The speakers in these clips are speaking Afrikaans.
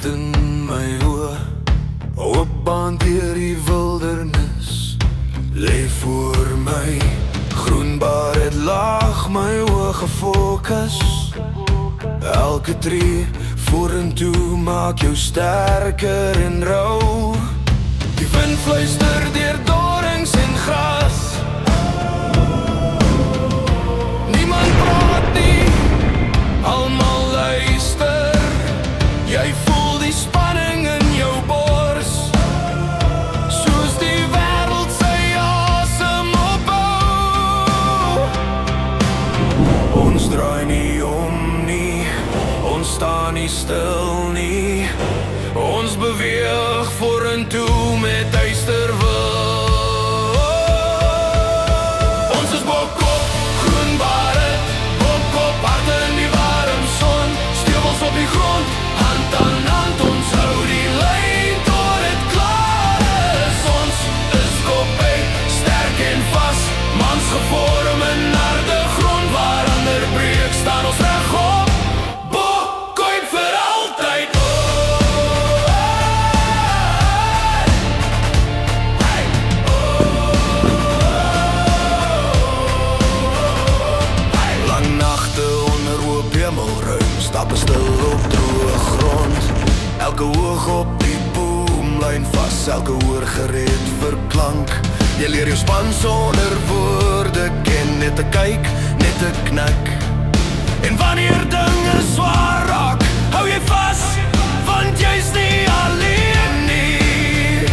licht in my oë, oopbaan deur die wildernis, lê voor my, groenbaar het laag my oë gefokus. Elke tree vorentoe maak jou sterker en rou. Die wind fluister deur dorings en gras. Niemand praat nie, almal luister. Jy voel die spanning in jou bors, soos die wêreld sy asem ophou. Ons draai nie om nie, ons staan nie stil nie. Ons beweeg vorentoe met duister wil. Ons is bokkop, groenbare, bokkop, harte in die warm son. Stewels op die grond, hand aan hand, ons hou die lyn tot het klaar is. Ons is koppie, sterk en vas, mans gevorm in harde grond. Waar ander breek, staan ons regop. Bokkop vir altyd. Stappen stil op droë grond, elke oog op die boomlyn vas, elke oor gereed vir klank. Jy leer jou span sonder woorde ken, net te kyk, net te knik. En wanneer dinge swaar raak, hou jy vas, want jy's nie alleen nie.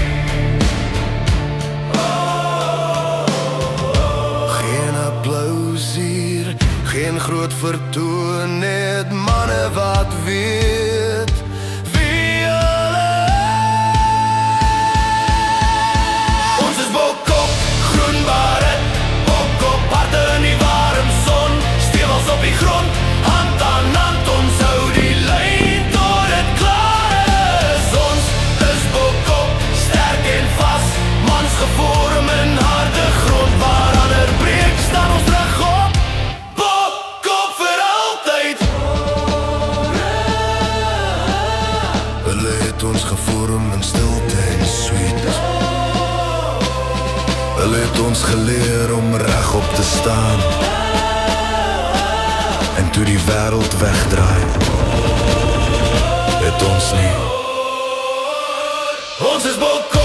Geen applaus hier, geen groot vertoon, net manne wat weet wie hulle. Ons is bokkop, groenbare, bokkop, harte in die warm son. Stewels op die grond, hand aan hand, ons hou die lyn tot het klaar is. Ons is bokkop, sterk en vas, mans gevorm in harde grond. Waar ander breek, staan ons regop. Ons gevorm in stilte en sweet. Hulle het ons geleer om regop te staan, en toe die wêreld wegdraai, het ons nie. Ons is bokkop.